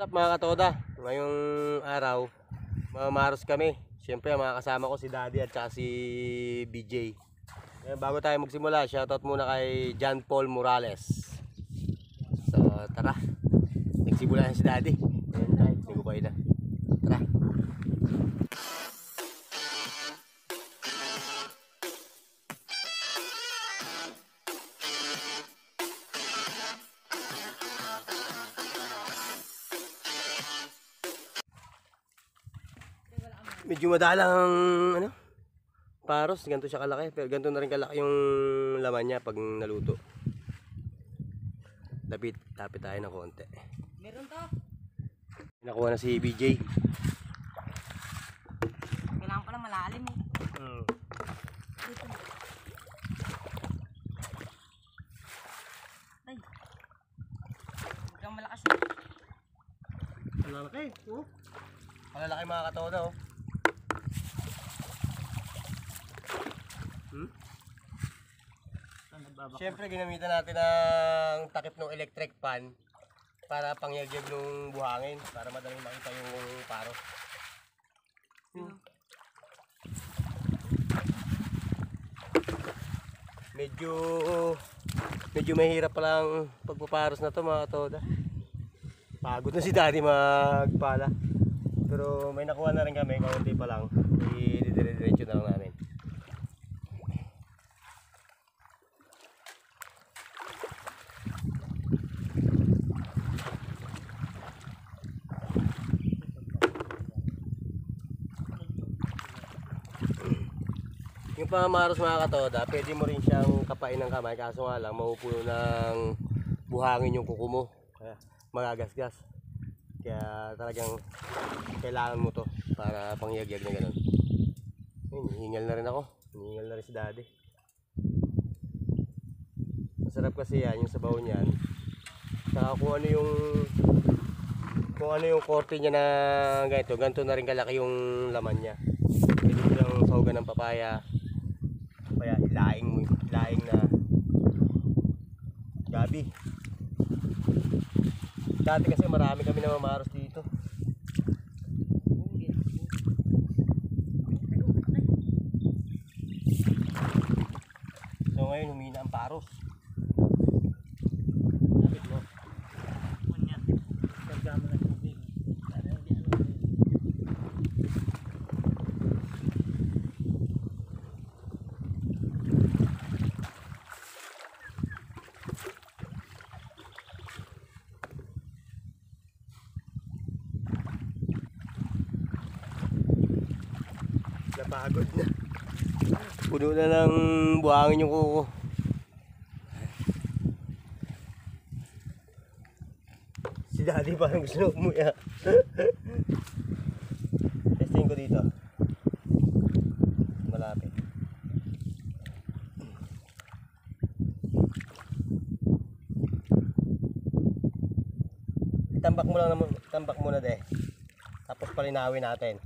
What's up mga katoda? Ngayong araw, mamaros kami. Siyempre mga kasama ko si Daddy at saka si BJ. Bago tayo magsimula, shoutout muna kay John Paul Morales. So tara, nagsimula na si Daddy. Ayan tayo, nagukay na. Tara. Medyo madalang paros, ganito siya kalaki, pero ganito na rin kalaki yung laman niya pag naluto. Lapit tayo ng konti. Meron to. Nakuha na si BJ. Kailangan pala malalim eh. Dito. Ay. Huwag kang malakas eh. Malalaki, oh. Malalaki mga katoda, oh. Siyempre ginamitan natin ng takip ng electric fan para pangyagyag ng buhangin para madaling makita yung paro. Medyo mahirap palang pagpaparos na to mga katoda. Pagod na si Daddy magpala. Pero may nakuha na rin kami, kaunti pa lang. I-dire-diretso na lang namin. Yung pamamaros mga katoda, pwede mo rin siyang kapain ng kamay, kaso nga lang mapupuno ng buhangin yung kuko mo. Kaya magagasgas. Kaya talagang kailangan mo to para pangyagyag na gano'n. Hingal na rin ako. Hingal na rin si Daddy. Masarap kasi yan, yung sabaw niyan. Saka kung ano yung korte niya na ganito na rin kalaki yung laman niya. Pwede mo lang sahugan ng papaya. Kaya ilaing na gabi. Dati kasi marami kami na mamaros dito. So ngayon humina ang paros. Lapit mo. Ganyan. Gagama na tubig. Napagod na. Puno na ng buhangin yung kuko. Si Daddy parang gusto na umuya. Testing ko dito. Malapit. Tambak muna de. Tapos palinawin natin.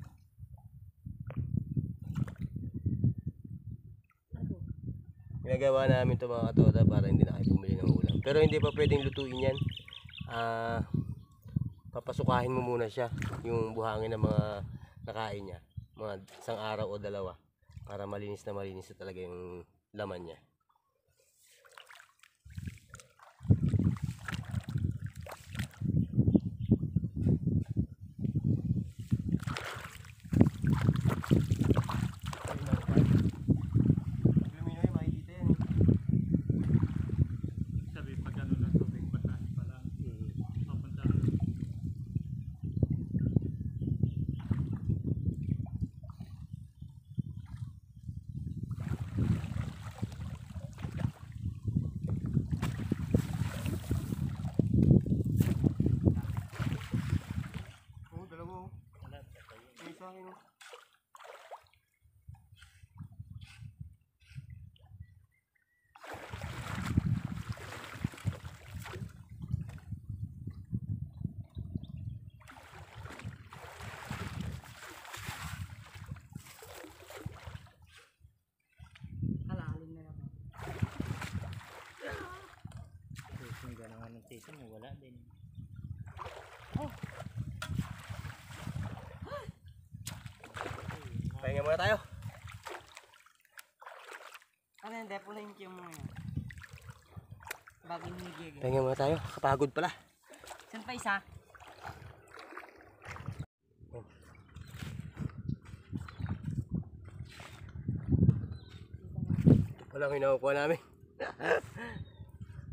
Ginagawa namin ito mga katoda para hindi na kayo bumili ng ulam. Pero hindi pa pwedeng lutuin yan. Papasukahin mo muna siya, yung buhangin ng mga nakain niya. Mga isang araw o dalawa. Para malinis na talaga yung laman niya. Yung gano'n ng season mo, wala din. Oh! Tingnan muna tayo. Ano yan, depo na yung mo yan. Bagay hinigig. Tingnan muna tayo. Kapagod pala. Saan pa isa? Wala ang inakuha namin.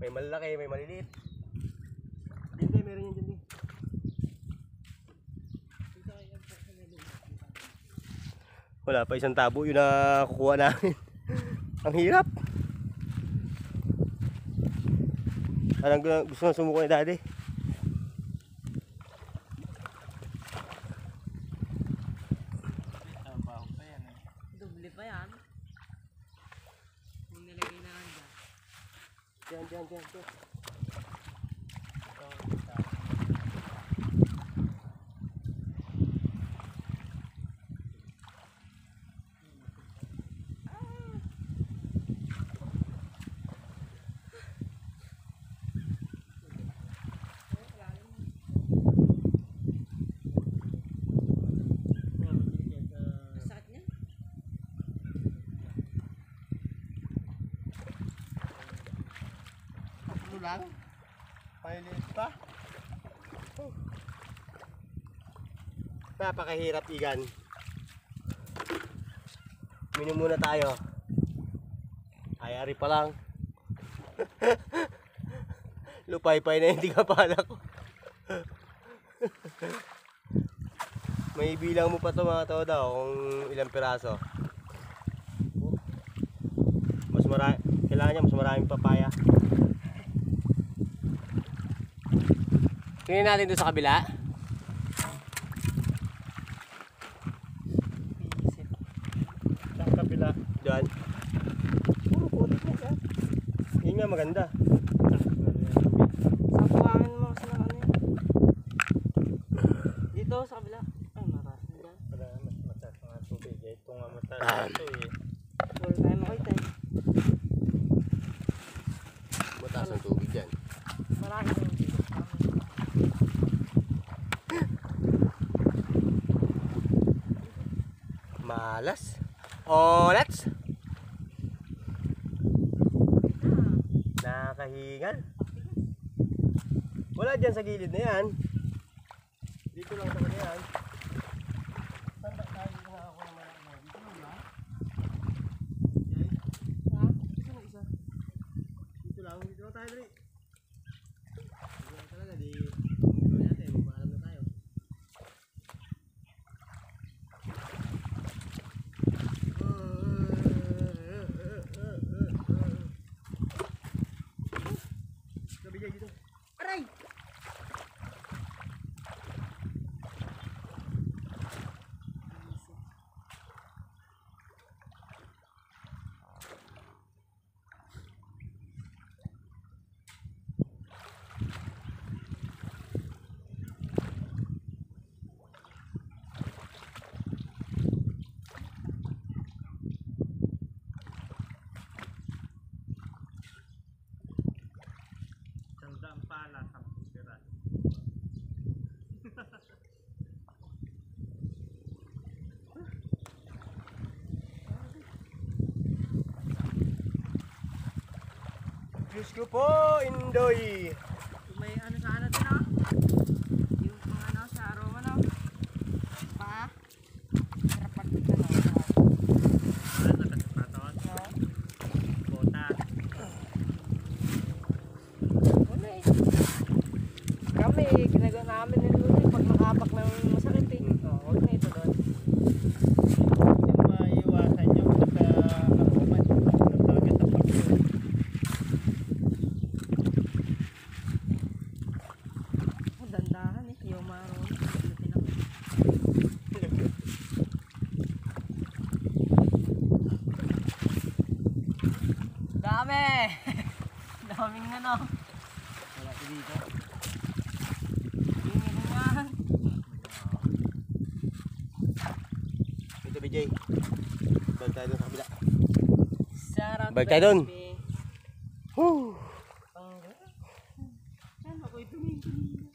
May malaki, may maliliit. Dindi, meron yan dindi. Wala pa isang tabo yun na kukuha namin. Ang hirap. Parang gusto na sumuko ni daddy. Doble pa yan. Kung nilagay na lang dyan. Diyan. Masakit niya? Ano lang? Pailiit pa. Napakahirap igan. Minum muna tayo. Ayari pa lang. Lupay-pay na yung tigapala ko. May bilang mo pa ito mga toda kung ilang piraso. Mas marami, kailangan niya mas maraming papaya. Tingnan natin doon sa kabila. Sa kabila. Diyan. Puro putik na siya. Yun nga maganda. Sa buhangin mo kasi ng ano yan. Dito sa kabila. Ay, maras na dyan. Para mas mataas nga tubig eh. Ito nga mataas ito eh. Huwag tayo makita eh. Mataas ang tubig dyan. Marami na yung dito. Malas. Oh, let's. Nakahingal. Wala dyan sa gilid na yan. Dito lang sa kanya yan. Saan ba tayo nga ako naman ako? Dito lang ba? Ha? Dito lang isa. Dito lang tayo dali. Dito lang talaga, di. Dito natin, magpaalam na tayo. Gabi dito. Aray! Isang pala sa putira. Diyos ko po, Indoy. May ano sa ano din oh. Yung mga ano sa aroma no. Pa. Sarap pag ano. Wala na kasi patawan. Bota. Wala eh. Kami, ginagawa namin nito pag makapak ng masakit eh. Oh, huwag na ito doon. Yung maiwasan nyo sa aroman. Talaga sa pagkakas. Oh, dandahan eh. Yung maroon. Dami! Daming ano. Wala ko dito. Yung ganyan. Ito, BJ. Balik tayo doon sa kabila. Sarap. Balik tayo doon. baby. Woo! Yan, ako'y tumingin.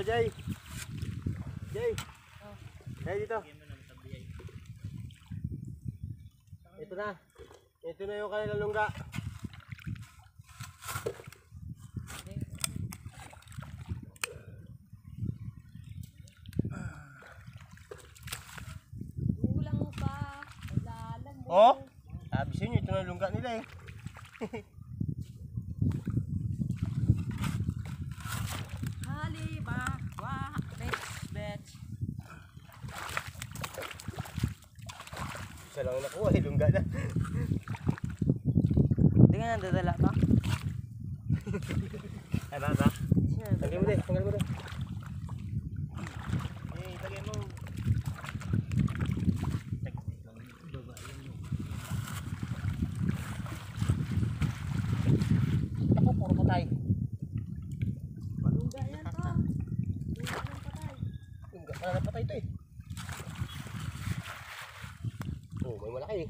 dito, Jay. Jay. Oh. Jay, dito. Bigyan mo ng tabi ay. Ito na. Ito na yung kanilang lungga. Kulang pa. Lalam mo. Oh, sabi sa inyo, ito na yung lungga nila eh. Haliba. Wah. Bitch. Isa lang nakuha eh, lungga na. Hindi nga nadadala pa. Ano ba? Tanggal mo din, tanggal mo din. Eh, lagay mo. Ako, puro patay. Lungga yan to. Lungga ng patay. Lungga, wala na patay ito eh. Oh, may malaki eh.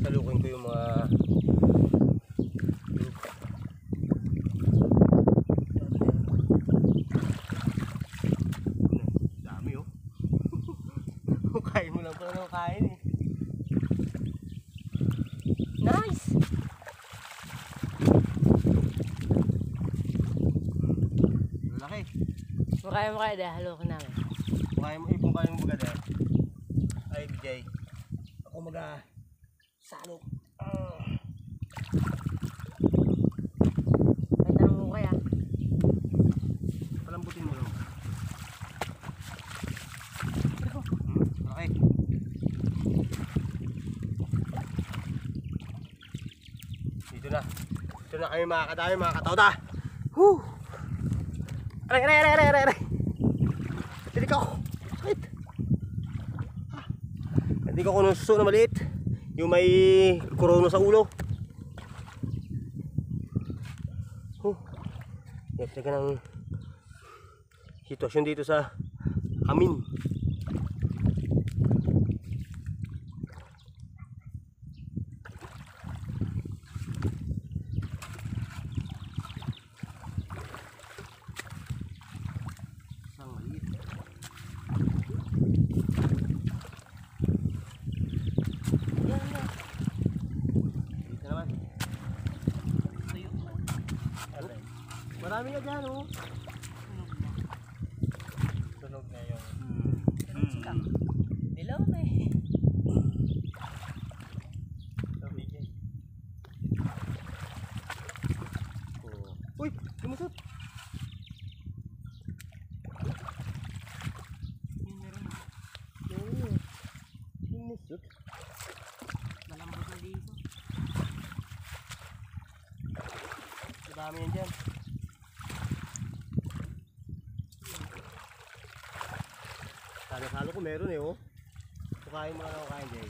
Salukin ko yung mga dami oh. Kain mo lang pala ng kain eh. Nice. Malaki. Makaya dahil halo ko namin. Kung kaya mo baga dahil. Ay, BJ. Ako salok. May tanong mo kaya. Palambutin mo lang. Malaki. Dito na kami mga kadami, mga katawda. Whew! Aray. Tilik ako. Sakit. Hindi ko kunuso na maliit. Yung may korono sa ulo. Yan talaga ng sitwasyon dito sa amin. Isang maliit. Dito naman. Marami nga dyan oh. Tunog na yung Dilaw na eh. tabi ay. Uy! Lumusot! Oo. Lumusot. Malambot na dito. Madami yan dyan. Salo ko meron eh oh. Kukain mo lang ako kain Jay.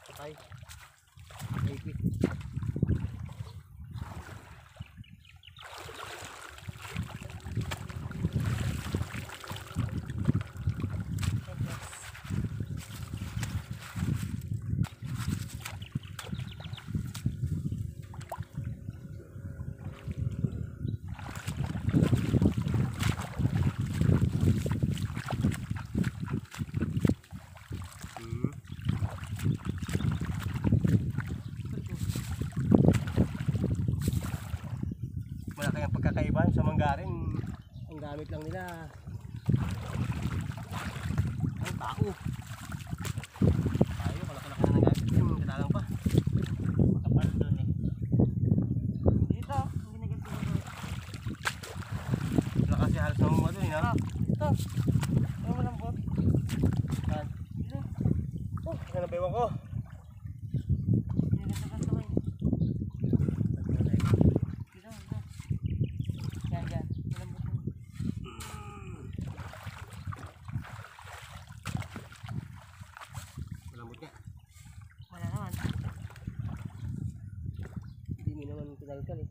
Okay. Ipit. Malaki ang pagkakaiba sa manggarin. Ang gamit lang nila ang tao. Tayo, kalaki-laki na ng gamit. Kailangan pa. Kapal doon eh. Dito. Ang ginaganto ko. Wala kasi halos na mga doon ha. Ito. Ang malambot. Saan? Oh, saan ang bewang ko? Ginaganto ko eh. Dito. Yan. Malambot mo. Hindi naman pinagkal eh.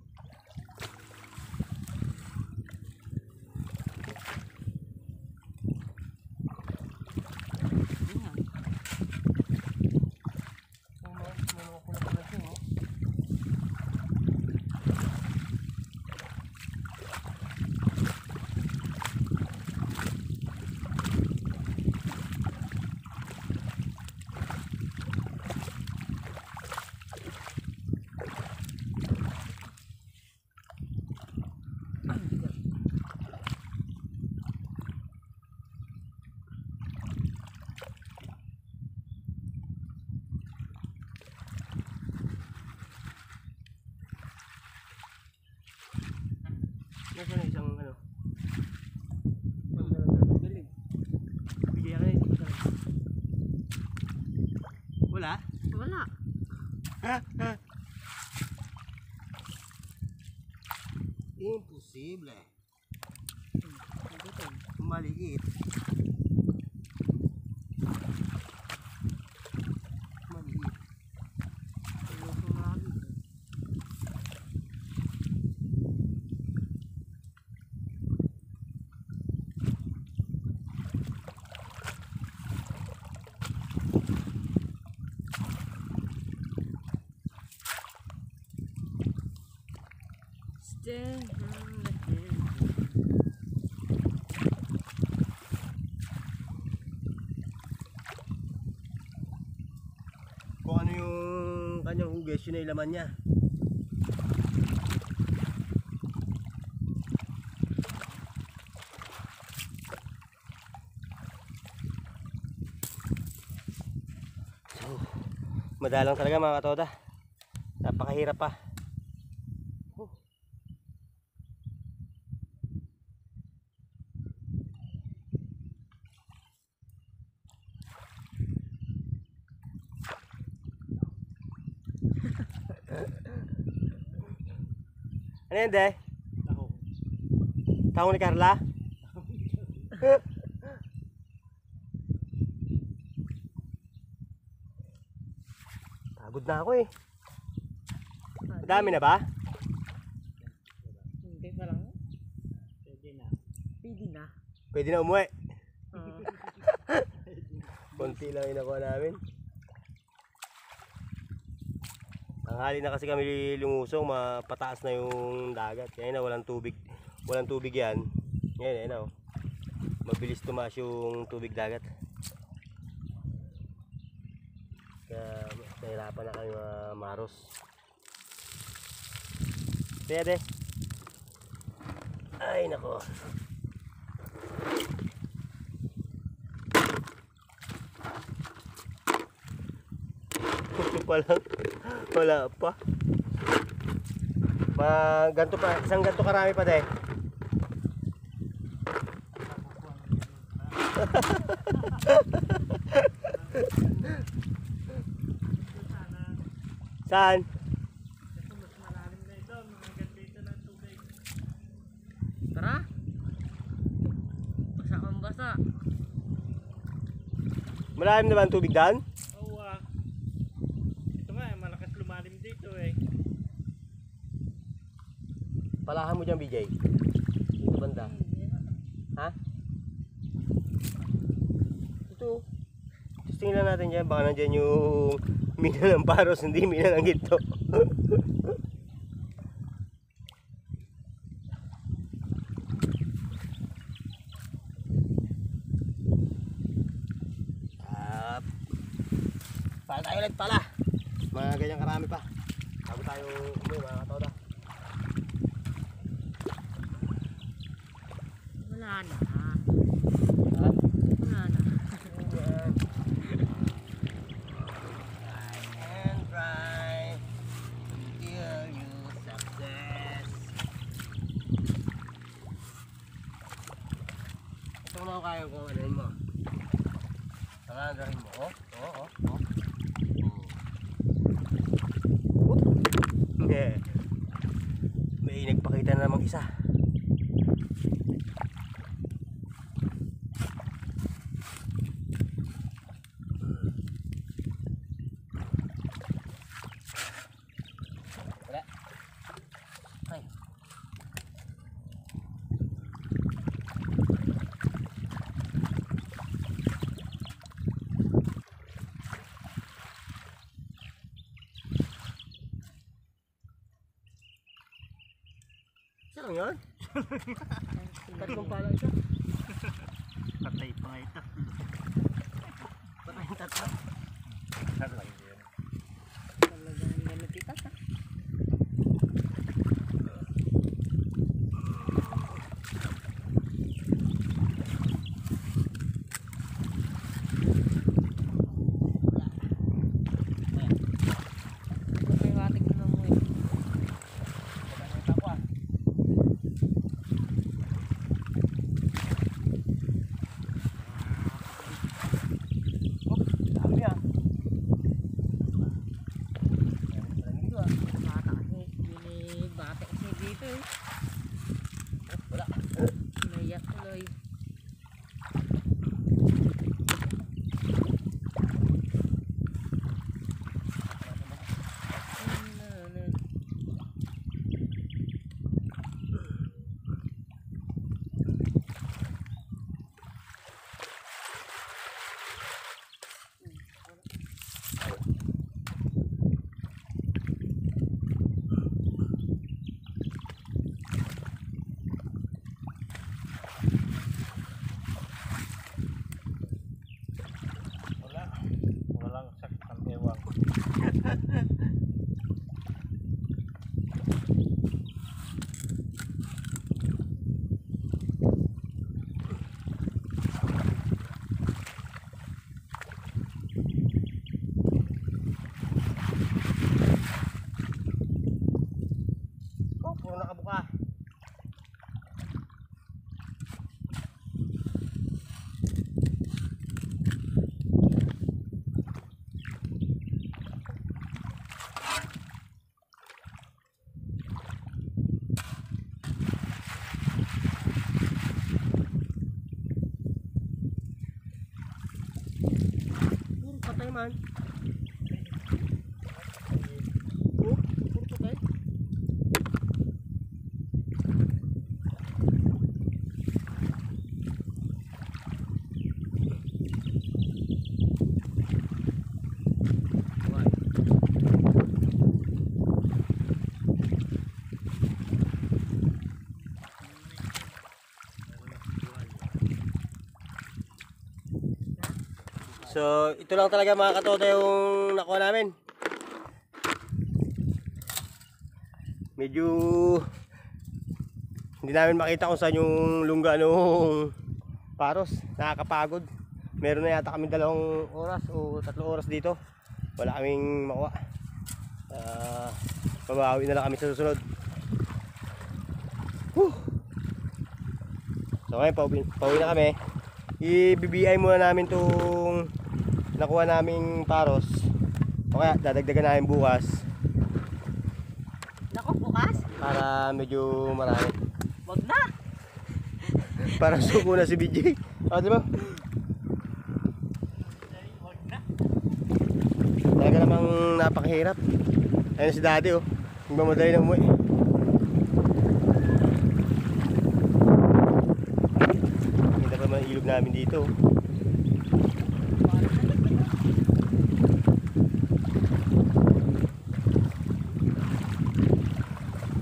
Nasaan ang isang ano? Galing. Bigyan ka na isang. Wala? Wala. Imposible. Maliit. Maliit. Stand on the hill. Kung ano yung kanyang hugis, yun ay laman niya. So, madalang talaga mga katoda. Napakahirap pa. Ano yan, De? Tahong ni Carla? Pagod na ako eh. Dami na ba? Hindi pa lang. Pwede na. Pwede na. Pwede na umuwi. Oo. Konti lang yung nakuha namin. Tanghali na kasi kami lumusong, mapataas na yung dagat. Kaya na walang tubig. Walang tubig yan. Ngayon, ayun oh. Mabilis tumaas yung tubig dagat. Kaya nahirapan na kami mga maros. Pwede. Ay nako. Ito pa lang. Wala pa. Ganto pa, isang ganto karami pa de. Saan? Mas malalim na ito. Mga gandito ng tubig. Tara. Basa kang basa. Malalim na ba ang tubig daan? Oo Ito nga, malakas lumalim dito eh. Palahan mo dyan, BJ. Dito banda. Ha? Ito. Testing lang natin dyan. Baka nandyan yung mina ng paros, hindi mina ng ginto. Pala tayo ulit pala. Mga ganyang karami pa. Bago tayo umuwi mga katoda. Wala na. Ha? Wala na. And try till you success. Ito mo kaya kung ano mo. Tangandarin mo. Oh. Yeah. May nagpakita na namang isa. Wala. Isa lang yan? Tatlong pala isa. Patay pa nga ito. Patay yung tatlo. Talaga yun. Talagang nalatikas ah. May watig na mo eh. Dami ah. Bata kasi, bata kasi dito eh. Wala. Naiyak tuloy. Wala. Walang sakit ng bewang. Oh, puro nakabuka. Puro patay man. Oh, puro patay. So, ito lang talaga mga katoda yung nakuha namin. Medyo hindi namin makita kung saan yung lungga nung paros. Nakakapagod. Meron na yata kami 2 oras o 3 oras dito. Wala kaming makuha. Babawi na lang kami sa susunod. Whew. So ngayon, pauwi na kami. I-BBI muna namin itong nakuha naming paros. O kaya dadagdagan namin bukas Nako, bukas? para medyo marami. Wag na! Para suko na si BJ. O, di ba? Wag na. Talaga namang napakahirap. Ayun si daddy oh. Nagmamadali na umuwi. Hindi pa naman ilog namin dito.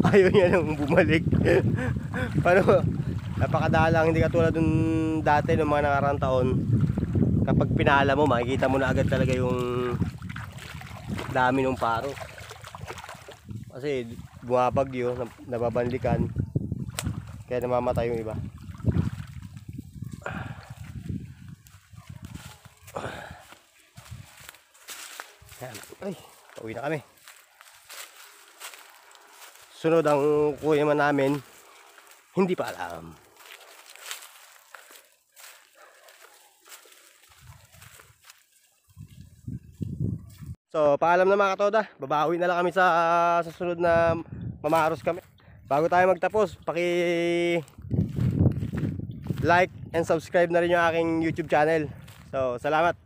Ayaw niya nang bumalik. Paano? Napakadalang, hindi katulad dun dati ng mga nakaraang taon. Kapag pinala mo, makikita mo na agad talaga yung dami ng paro. Kasi bumabagyo, nababanlikan. Kaya namamatay yung iba. Ay, pauwi na kami. Sunod ang kuya naman namin, hindi pa alam. So, paalam na mga katoda. Babawi na lang kami sa susunod na mamaros kami. Bago tayo magtapos, like and subscribe na rin yung aking YouTube channel. So, salamat.